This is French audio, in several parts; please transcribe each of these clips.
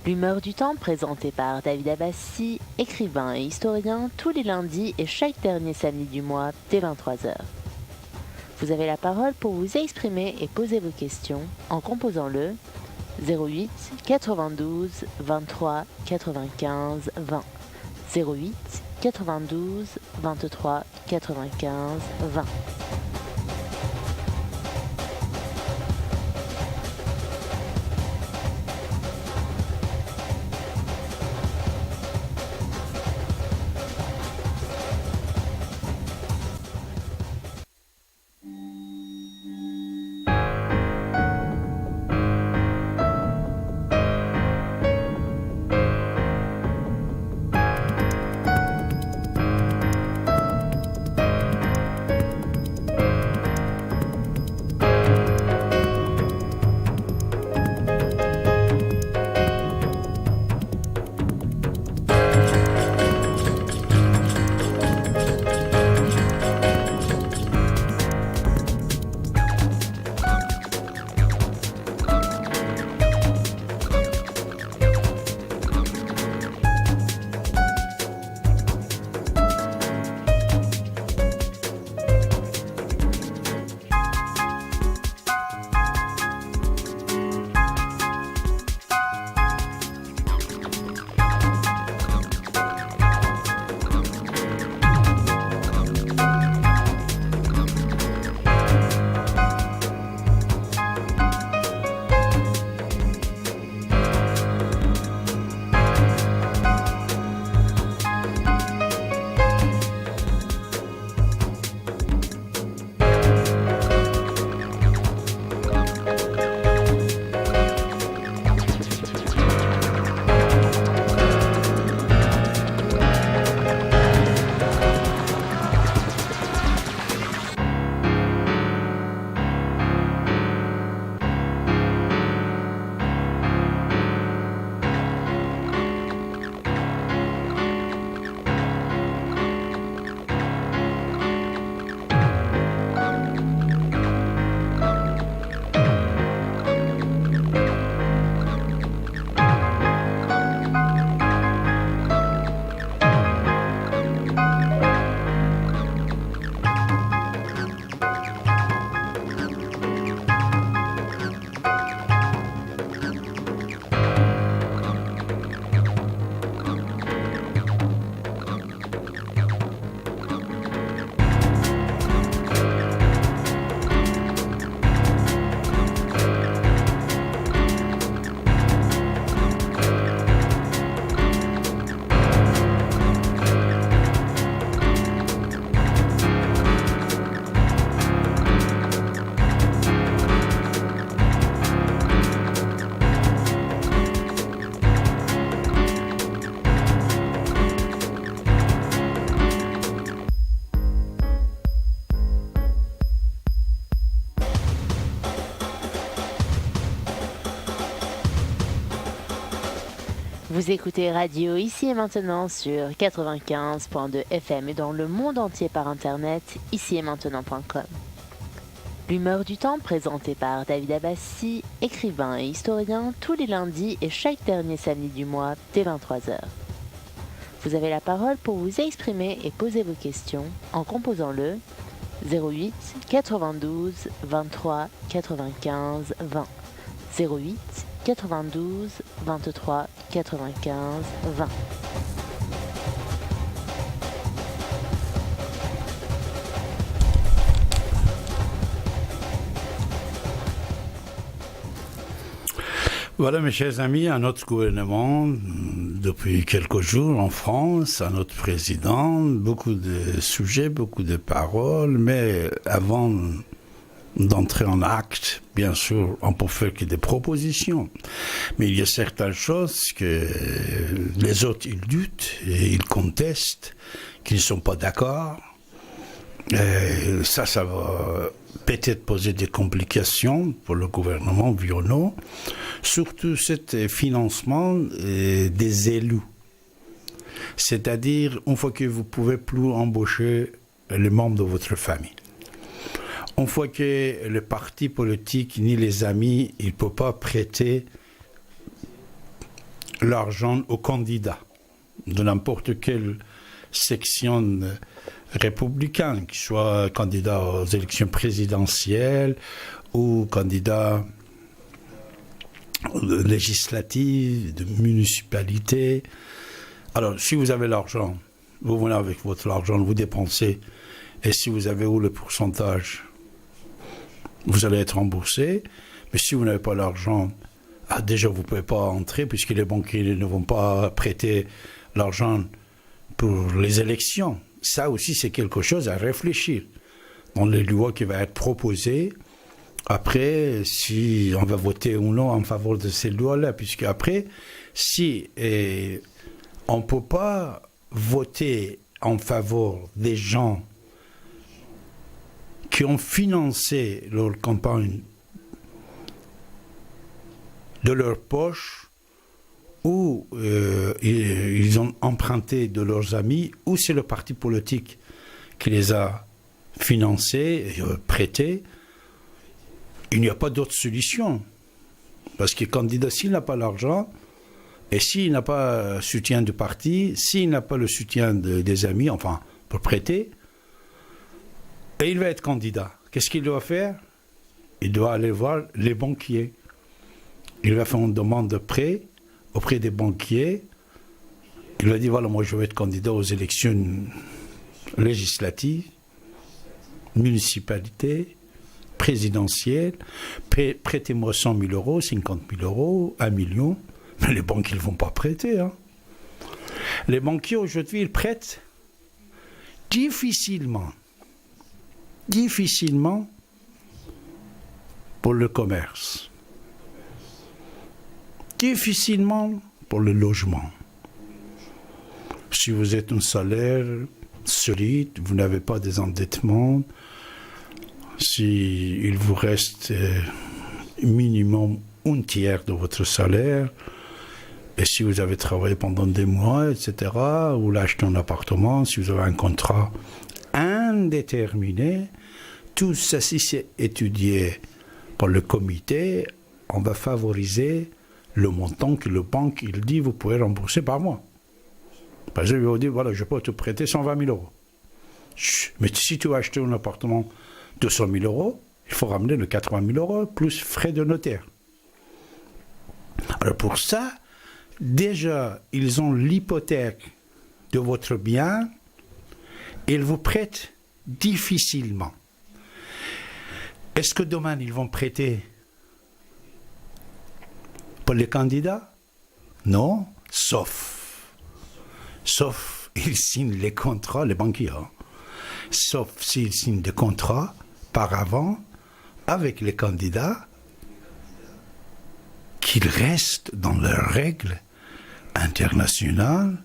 L'humeur du temps présentée par David Abbassi, écrivain et historien, tous les lundis et chaque dernier samedi du mois dès 23h. Vous avez la parole pour vous exprimer et poser vos questions en composant le 08 92 23 95 20. 08 92 23 95 20. Vous écoutez Radio Ici et Maintenant sur 95.2 FM et dans le monde entier par internet, ici-et-maintenant.com. L'humeur du temps présentée par David Abbassi, écrivain et historien, tous les lundis et chaque dernier samedi du mois dès 23h. Vous avez la parole pour vous exprimer et poser vos questions en composant le 08 92 23 95 20. 08 92 23 95 20. Voilà, mes chers amis, à notre gouvernement, depuis quelques jours en France, à notre président, beaucoup de sujets, beaucoup de paroles, mais avant d'entrer en acte, bien sûr, on peut faire que des propositions. Mais il y a certaines choses que les autres, ils doutent et ils contestent, qu'ils ne sont pas d'accord. Et ça va peut-être poser des complications pour le gouvernement Vionneau, surtout ce financement des élus. C'est-à-dire, une fois que vous ne pouvez plus embaucher les membres de votre famille. Une fois que le parti politique ni les amis, ils ne peuvent pas prêter l'argent aux candidats de n'importe quelle section républicaine, qu'il soit candidat aux élections présidentielles ou candidat législatives, de municipalités. Alors, si vous avez l'argent, vous venez avec votre argent, vous dépensez, et si vous avez où le pourcentage, vous allez être remboursé. Mais si vous n'avez pas l'argent, déjà vous ne pouvez pas entrer, puisque les banquiers ne vont pas prêter l'argent pour les élections. Ça aussi, c'est quelque chose à réfléchir dans les lois qui vont être proposées. Après, si on va voter ou non en faveur de ces lois-là, puisque après, si on ne peut pas voter en faveur des gens qui ont financé leur campagne de leur poche, ou ils ont emprunté de leurs amis, ou c'est le parti politique qui les a financés, prêtés. Il n'y a pas d'autre solution. Parce que le candidat, s'il n'a pas l'argent, et s'il n'a pas le soutien du parti, s'il n'a pas le soutien des amis, enfin, pour prêter, et il va être candidat. Qu'est-ce qu'il doit faire? Il doit aller voir les banquiers. Il va faire une demande de prêt auprès des banquiers. Il va dire, voilà, moi je vais être candidat aux élections législatives, municipalités, présidentielles. Prêtez-moi 100 000 euros, 50 000 euros, 1 million. Mais les banques, ils ne vont pas prêter. Hein. Les banquiers, aujourd'hui, ils prêtent difficilement pour le commerce, difficilement pour le logement. Si vous êtes un salaire solide, vous n'avez pas des endettements, si il vous reste minimum un tiers de votre salaire, et si vous avez travaillé pendant des mois, etc., ou l'acheter un appartement, si vous avez un contrat indéterminé, tout ça, si c'est étudié par le comité, on va favoriser le montant que le banque, il dit, vous pouvez rembourser par mois. Par exemple, il va vous dire, voilà, je peux te prêter 120 000 euros. Mais si tu veux acheter un appartement de 100 000 euros, il faut ramener le 80 000 euros plus frais de notaire. Alors pour ça, déjà, ils ont l'hypothèque de votre bien, et ils vous prêtent difficilement. Est-ce que demain, ils vont prêter pour les candidats? Non, sauf ils signent les contrats, les banquiers, hein, sauf s'ils signent des contrats par avant avec les candidats qu'ils restent dans leurs règles internationales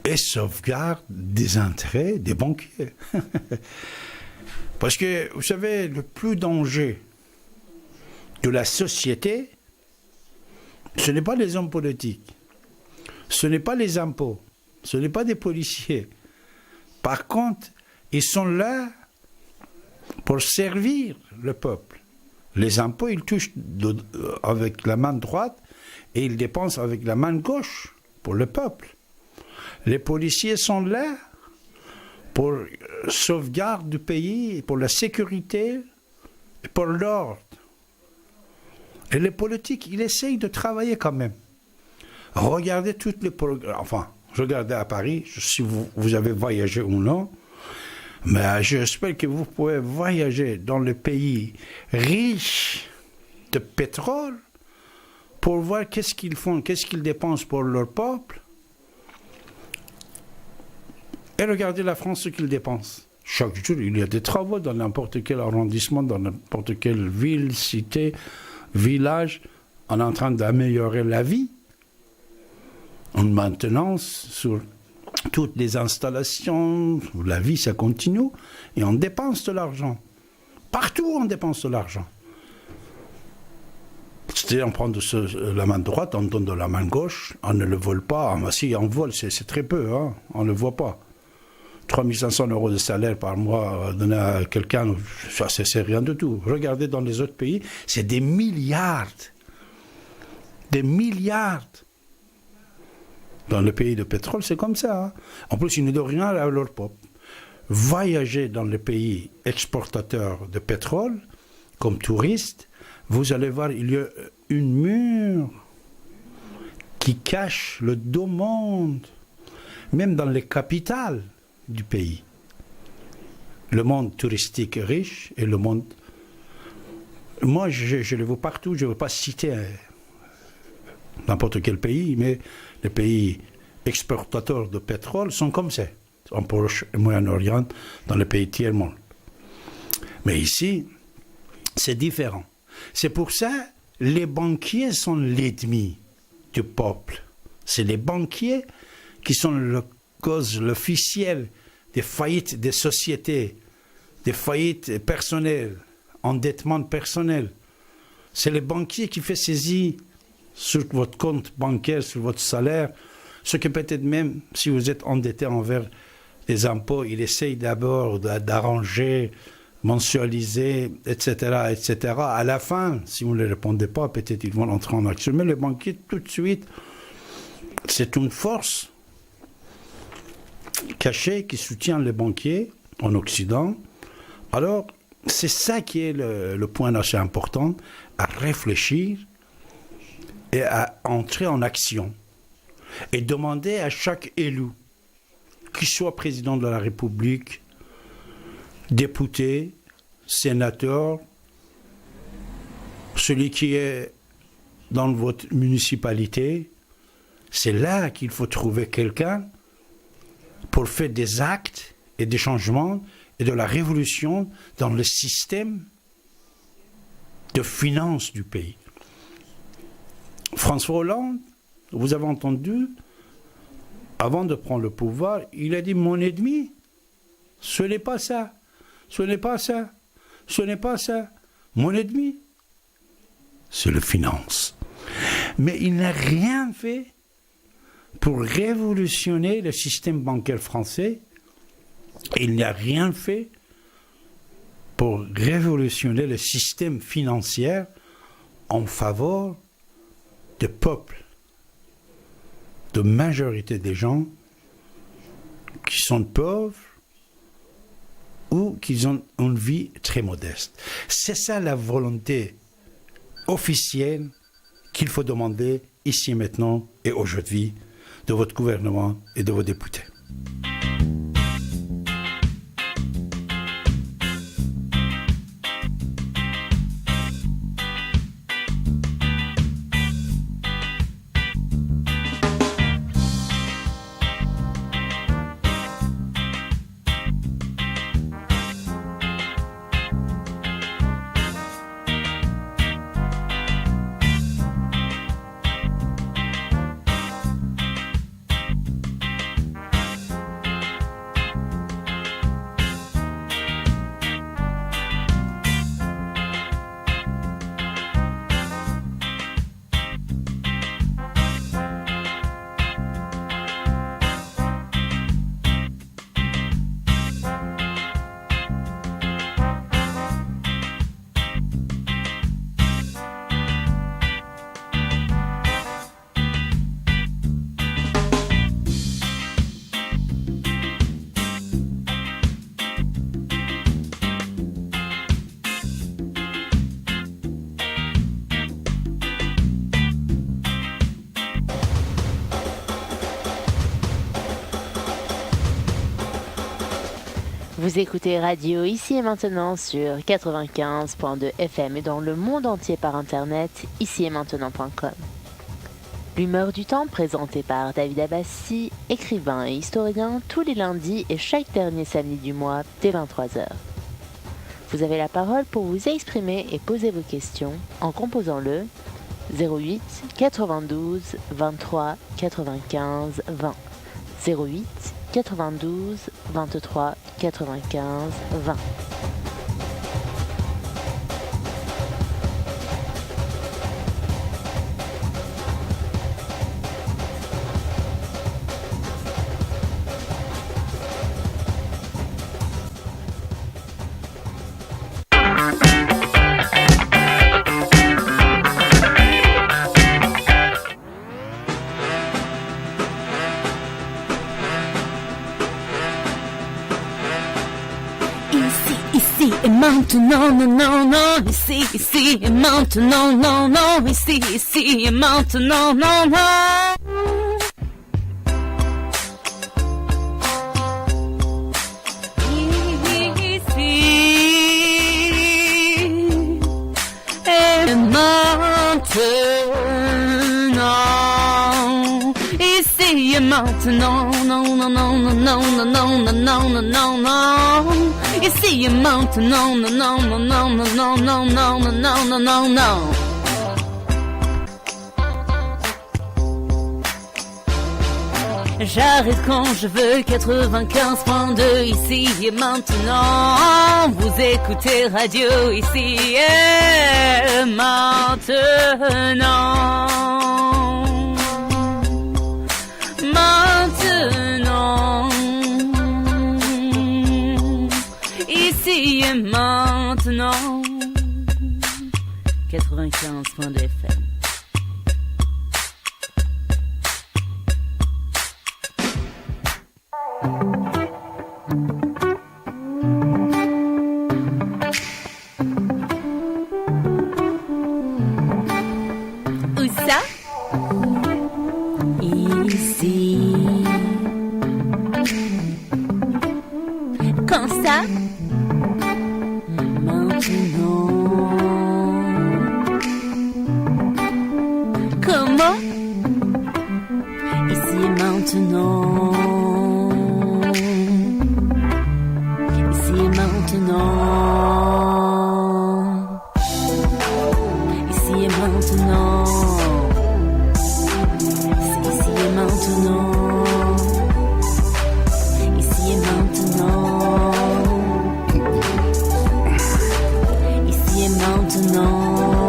et sauvegardent des intérêts des banquiers. Parce que, vous savez, le plus danger de la société, ce n'est pas les hommes politiques, ce n'est pas les impôts, ce n'est pas des policiers. Par contre, ils sont là pour servir le peuple. Les impôts, ils touchent avec la main droite et ils dépensent avec la main gauche pour le peuple. Les policiers sont là pour sauvegarde du pays, pour la sécurité et pour l'ordre. Et les politiques, ils essayent de travailler quand même. Regardez toutes les programmes. Enfin, regardez à Paris, si vous avez voyagé ou non, mais j'espère que vous pouvez voyager dans le pays riche de pétrole pour voir qu'est-ce qu'ils font, qu'est-ce qu'ils dépensent pour leur peuple. Et regardez la France, ce qu'ils dépensent. Chaque jour, il y a des travaux dans n'importe quel arrondissement, dans n'importe quelle ville, cité, village. On est en train d'améliorer la vie. Une maintenance sur toutes les installations. La vie, ça continue. Et on dépense de l'argent. Partout, on dépense de l'argent. C'est-à-dire, on prend de la main droite, on donne de la main gauche, on ne le vole pas. Ah, si, on vole, c'est très peu, hein, on ne le voit pas. 3 500 euros de salaire par mois donné à quelqu'un, ça, c'est rien du tout. Regardez dans les autres pays, c'est des milliards des milliards. Dans le pays de pétrole, c'est comme ça. Hein. En plus, ils ne donnent rien à leur peuple. Voyager dans les pays exportateurs de pétrole, comme touriste, vous allez voir, il y a une mur qui cache le deux mondes, même dans les capitales du pays. Le monde touristique riche et le monde... Moi, je le vois partout, je ne veux pas citer n'importe quel pays, mais les pays exportateurs de pétrole sont comme ça, en Proche et Moyen-Orient, dans les pays tiers-monde. Mais ici, c'est différent. C'est pour ça que les banquiers sont l'ennemi du peuple. C'est les banquiers qui sont la cause officielle des faillites des sociétés, des faillites personnelles, endettement personnel. C'est les banquiers qui font saisir sur votre compte bancaire, sur votre salaire, ce que peut-être même si vous êtes endetté envers les impôts, ils essayent d'abord d'arranger, mensualiser, etc., etc. À la fin, si vous ne les répondez pas, peut-être ils vont entrer en action. Mais les banquiers, tout de suite, c'est une force cachée qui soutient les banquiers en Occident. Alors, c'est ça qui est le point assez important, à réfléchir et à entrer en action. Et demander à chaque élu, qu'il soit président de la République, député, sénateur, celui qui est dans votre municipalité, c'est là qu'il faut trouver quelqu'un pour faire des actes et des changements et de la révolution dans le système de finances du pays. François Hollande, vous avez entendu, avant de prendre le pouvoir, il a dit « mon ennemi, ce n'est pas ça, ce n'est pas ça, ce n'est pas ça. Mon ennemi, c'est le finance. » Mais il n'a rien fait pour révolutionner le système bancaire français. Il n'a rien fait pour révolutionner le système financier en faveur du peuple, de majorité des gens qui sont pauvres ou qui ont une vie très modeste. C'est ça la volonté officielle qu'il faut demander ici maintenant et aujourd'hui de votre gouvernement et de vos députés. Vous écoutez Radio Ici et Maintenant sur 95.2 FM et dans le monde entier par internet, icietmaintenant.com. L'humeur du temps présentée par David Abbassi, écrivain et historien, tous les lundis et chaque dernier samedi du mois dès 23h. Vous avez la parole pour vous exprimer et poser vos questions en composant le 08 92 23 95 20. 08 92 23 95 20. maintenant, non, non, non, ici, ici et maintenant, non, non, ici, ici et maintenant, non, non. Ici et maintenant, non, non, non, non, non, non, non, non, non, non, non, non. Ici et maintenant, non, non, non, non, non, non, non, non, non, non, non, non, non. J'arrête quand je veux, 95.2 ici et maintenant. Vous écoutez radio ici et maintenant. Maintenant. Ici et maintenant. 95.2 FM. Où ça? Ici. Quand ça? Maintenant. Comment? Ici et maintenant. Ici et maintenant. Ici et maintenant. Ici et maintenant. Ici et maintenant. Ici et maintenant.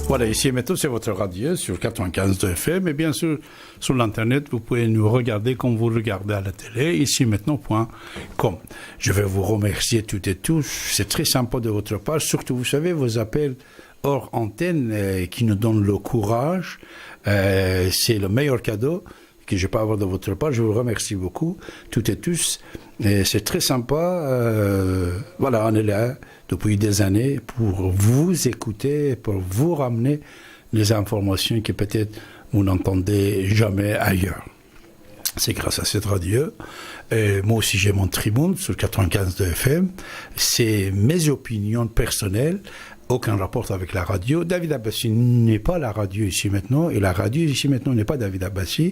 Voilà, ici et maintenant, c'est votre radio sur 95 FM. Et bien sûr, sur l'Internet, vous pouvez nous regarder comme vous regardez à la télé, ici maintenant.com. Je vais vous remercier toutes et tous. C'est très sympa de votre part. Surtout, vous savez, vos appels hors antenne qui nous donnent le courage. C'est le meilleur cadeau que je peux avoir de votre part. Je vous remercie beaucoup, toutes et tous. Et c'est très sympa. Voilà, on est là depuis des années pour vous écouter, pour vous ramener les informations que peut-être vous n'entendez jamais ailleurs. C'est grâce à cette radio. Moi aussi, j'ai mon tribune sur 95 de FM. C'est mes opinions personnelles. Aucun rapport avec la radio. David Abbassi n'est pas la radio ici maintenant, et la radio ici maintenant n'est pas David Abbassi.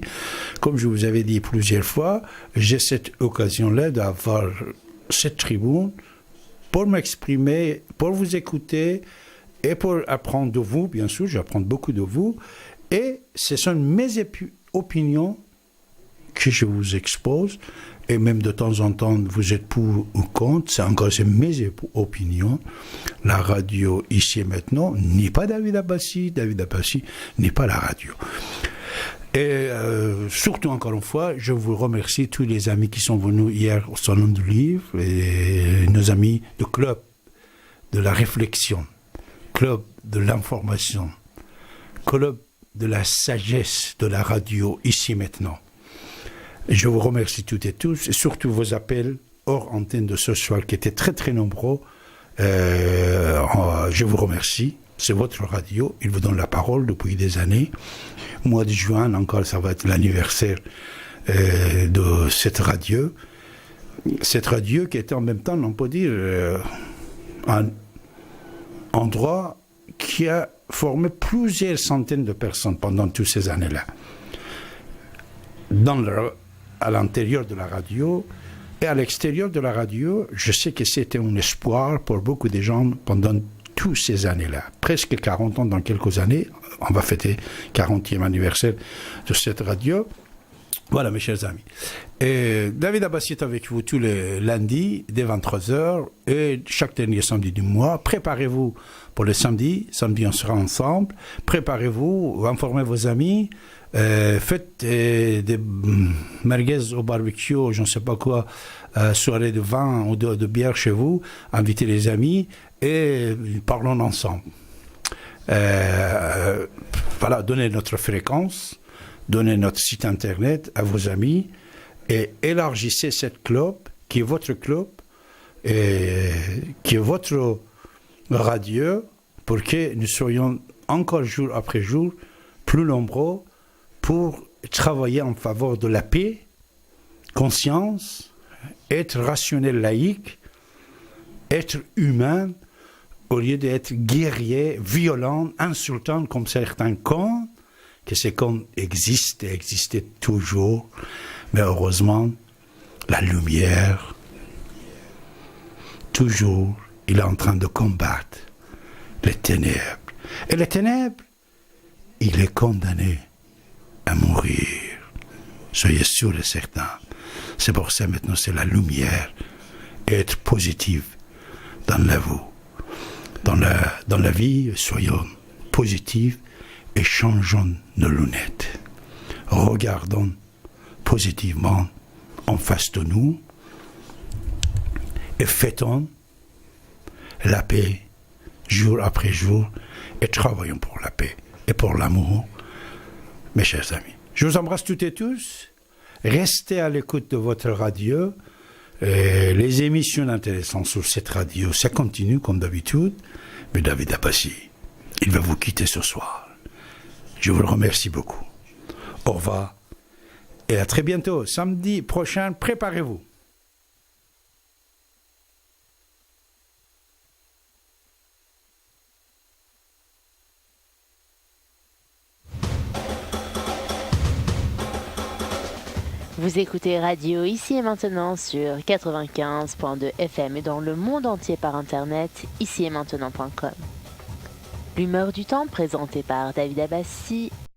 Comme je vous avais dit plusieurs fois, j'ai cette occasion-là d'avoir cette tribune pour m'exprimer, pour vous écouter et pour apprendre de vous, bien sûr, j'apprends beaucoup de vous. Et ce sont mes opinions que je vous expose. Et même de temps en temps, vous êtes pour ou contre, c'est mes opinions. La radio, ici et maintenant, n'est pas David Abbassi n'est pas la radio. Et surtout, encore une fois, je vous remercie tous les amis qui sont venus hier au Salon du Livre, et nos amis du Club de la Réflexion, Club de l'Information, Club de la Sagesse de la radio, ici maintenant. Je vous remercie toutes et tous, et surtout vos appels hors antenne de ce soir, qui étaient très très nombreux. Je vous remercie. C'est votre radio. Il vous donne la parole depuis des années. Mois de juin, encore, ça va être l'anniversaire de cette radio. Cette radio qui était en même temps, on peut dire, un endroit qui a formé plusieurs centaines de personnes pendant toutes ces années-là. À l'intérieur de la radio et à l'extérieur de la radio, je sais que c'était un espoir pour beaucoup de gens pendant toutes ces années-là. Presque 40 ans dans quelques années, on va fêter 40e anniversaire de cette radio. Voilà, mes chers amis. Et David Abbassi est avec vous tous les lundis dès 23h et chaque dernier samedi du mois. Préparez-vous pour le samedi. Samedi, on sera ensemble. Préparez-vous, informez vos amis. Faites des merguez au barbecue, je ne sais pas quoi, soirée de vin ou de bière chez vous, invitez les amis et parlons ensemble. Voilà, donnez notre fréquence, donnez notre site internet à vos amis et élargissez cette club qui est votre club et que votre radio, pour que nous soyons encore jour après jour plus nombreux pour travailler en faveur de la paix, conscience, être rationnel laïque, être humain, au lieu d'être guerrier, violent, insultant comme certains cons, que ces cons existent et existaient toujours, mais heureusement, la lumière, toujours, il est en train de combattre les ténèbres. Et les ténèbres, il est condamné à mourir. Soyez sûrs et certains. C'est pour ça maintenant c'est la lumière. Et être positif dans la vie. Dans la vie, soyons positifs et changeons nos lunettes. Regardons positivement en face de nous et fêtons la paix jour après jour et travaillons pour la paix et pour l'amour, mes chers amis. Je vous embrasse toutes et tous. Restez à l'écoute de votre radio. Les émissions intéressantes sur cette radio, ça continue comme d'habitude. Mais David Abbassi, il va vous quitter ce soir. Je vous remercie beaucoup. Au revoir et à très bientôt. Samedi prochain, préparez-vous. Vous écoutez Radio Ici et Maintenant sur 95.2 FM et dans le monde entier par internet, ici et maintenant.com. L'humeur du temps présentée par David Abbassi